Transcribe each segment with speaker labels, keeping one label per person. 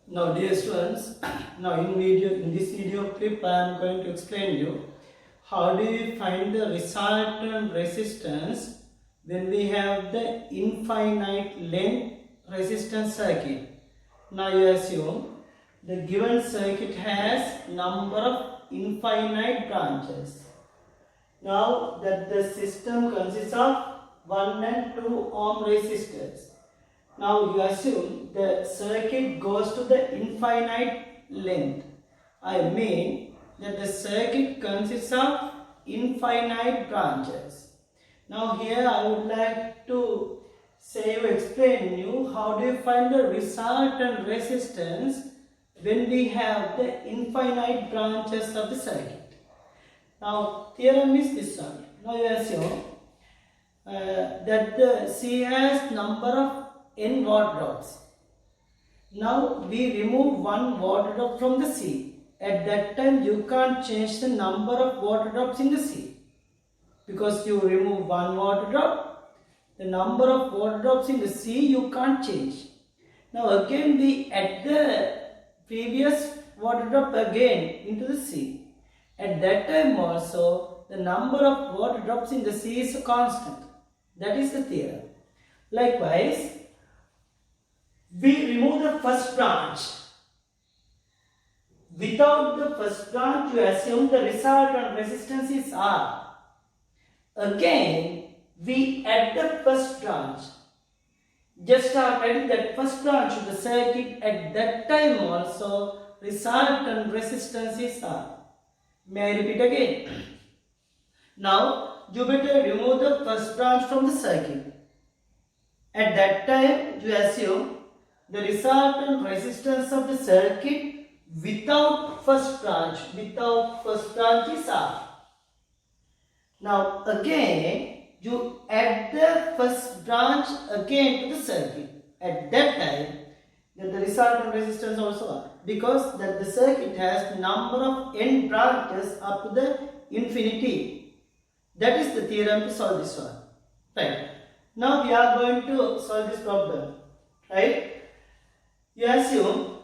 Speaker 1: Now, dear students, in this video clip, I am going to explain you how do you find the resultant resistance when we have the infinite length resistance circuit. Now, you assume the given circuit has number of infinite branches. Now that the system consists of 1 and 2 ohm resistors. Now you assume the circuit goes to the infinite length. I mean that the circuit consists of infinite branches. Now here I would like to explain you how do you find the resultant resistance when we have the infinite branches of the circuit. Now theorem is this one. Now you assume that the C has number of n watt drops. Now we remove one water drop from the C. At that time you can't change the number of water drops in the C. Because you remove one water drop, the number of water drops in the C you can't change. Now again we add the previous water drop again into the C. At that time also the number of water drops in the C is constant. That is the theorem. Likewise, we remove the first branch. Without the first branch, you assume the resultant resistance is R. Again, we add the first branch. Just after adding that first branch to the circuit, at that time also, resultant resistance is R. May I repeat again? Now, you better remove the first branch from the circuit. At that time, you assume the resultant resistance of the circuit without first branch is R. Now again you add the first branch again to the circuit. At that time the resultant resistance also R, because that the circuit has number of n branches up to the infinity. That is the theorem to solve this one. Right. Now we are going to solve this problem. Right. You assume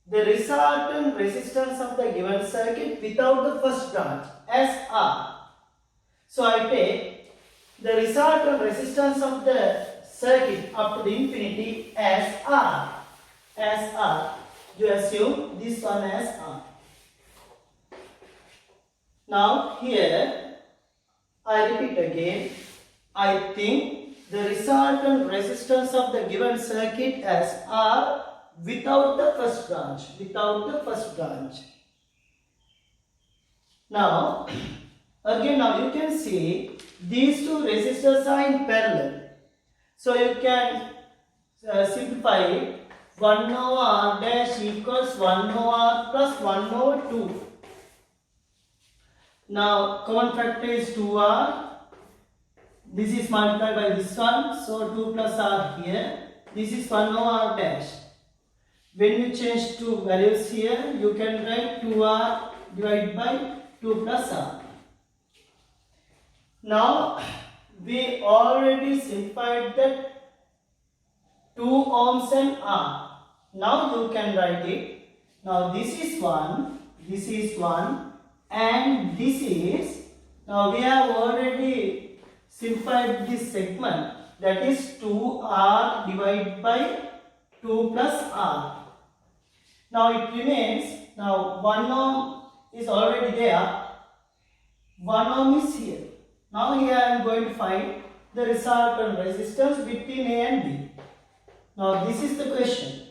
Speaker 1: the resultant resistance of the given circuit without the first branch as R. So I take the resultant resistance of the circuit up to the infinity as R. As R. You assume this one as R. Now here I repeat again. I think the resultant resistance of the given circuit as R without the first branch. Now again, now you can see these two resistors are in parallel, so you can simplify it. 1 over R dash equals 1 over R plus 1 over 2. Now common factor is 2R. This is multiplied by this one, so 2 plus R here. This is 1 over R dash. When you change two values here, you can write 2R divided by 2 plus R. Now, we already simplified that 2 ohms and R. Now you can write it. Now this is 1, and this is, now we have already simplified this segment, that is 2R divided by 2 plus R. Now it remains, now 1 ohm is already there, 1 ohm is here. Now here I am going to find the resultant resistance between A and B. Now this is the question.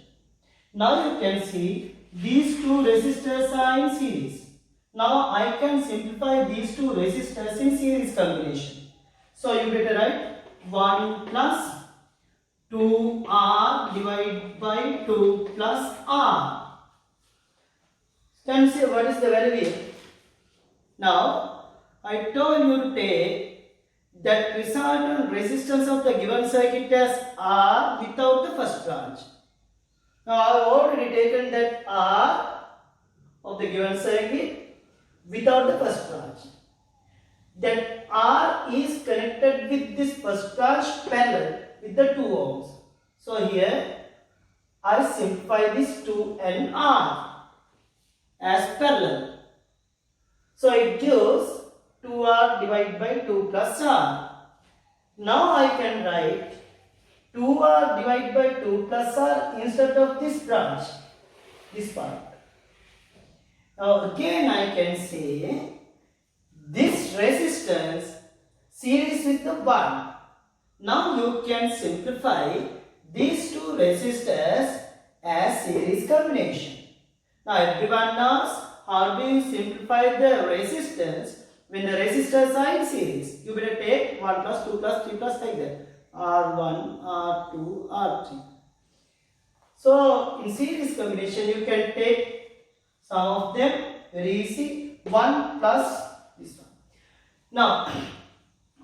Speaker 1: Now you can see these two resistors are in series. Now I can simplify these two resistors in series combination. So you better write 1 plus 2R divided by 2 plus R. Can you see what is the value here? Now I told you to take that resultant resistance of the given circuit as R without the first branch. Now I have already taken that R of the given circuit without the first branch. That R is connected with this first branch parallel with the 2 ohms. So here I simplify this 2 and R as parallel. So it gives 2R divided by 2 plus R. Now I can write 2R divided by 2 plus R instead of this branch, this part. Now again I can say this resistance series with the 1. Now you can simplify these two resistors as series combination. Now everyone knows how do you simplify the resistance when the resistors are in series. You better take 1 plus 2 plus 3 plus like that. R1, R2, R3. So in series combination you can take some of them very easy. 1 plus this one. Now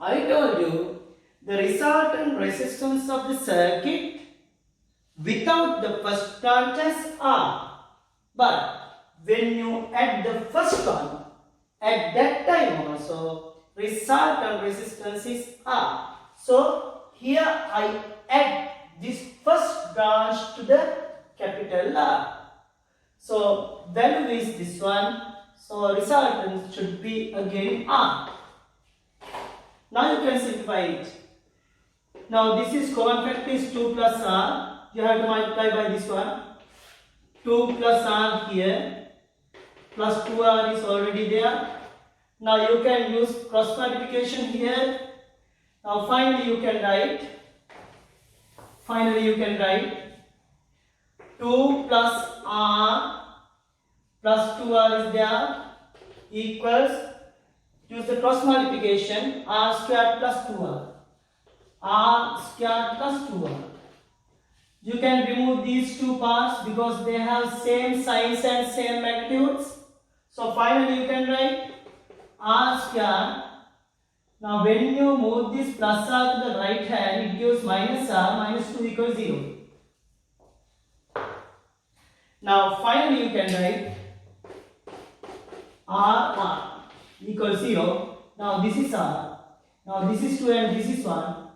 Speaker 1: I told you the resultant resistance of the circuit without the first branches are, but when you add the first one, at that time also resultant resistance is R. So here I add this first branch to the capital R. So value is this one. So resultant should be again R. Now you can simplify it. Now this is common factor is 2 plus R. You have to multiply by this one. 2 plus R here. Plus 2R is already there. Now you can use cross multiplication here. Now finally you can write 2 plus R plus 2R is there equals, use the cross multiplication, R squared plus 2R. R squared plus 2R. You can remove these two parts because they have same signs and same magnitudes. So finally you can write R squared. Now when you move this plus R to the right hand, it gives minus R, minus 2 equals 0. Now finally you can write R equals 0. Now this is R. Now this is 2 and this is 1.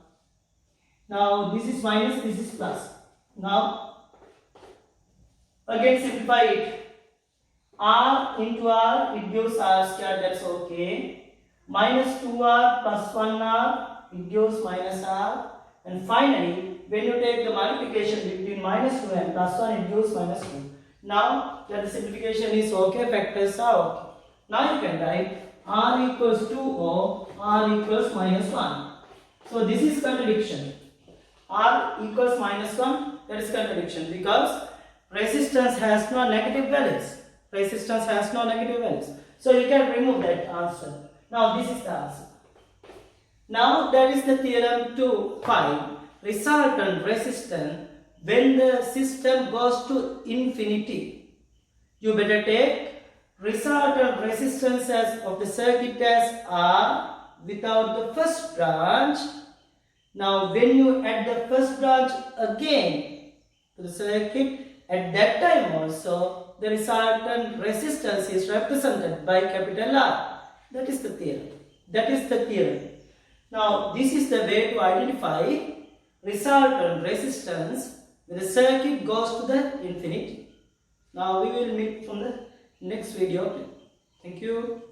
Speaker 1: Now this is minus, this is plus. Now again simplify it. R into R, it gives R squared, that's okay. Minus 2R plus 1R, it gives minus R. And finally, when you take the multiplication between minus 2 and plus 1, it gives minus 2. Now that the simplification is okay, factors are okay. Now you can write R equals 2O, R equals minus 1. So this is contradiction. R equals minus 1, that is contradiction because resistance has no negative values. Resistance has no negative values. So you can remove that answer. Now this is the answer. Now that is the theorem to find resultant resistance when the system goes to infinity. You better take resultant resistance of the circuit as R without the first branch. Now when you add the first branch again to the circuit, at that time also the resultant resistance is represented by capital R. That is the theorem. Now this is the way to identify resultant resistance when the circuit goes to the infinity. Now we will meet from the next video. Thank you.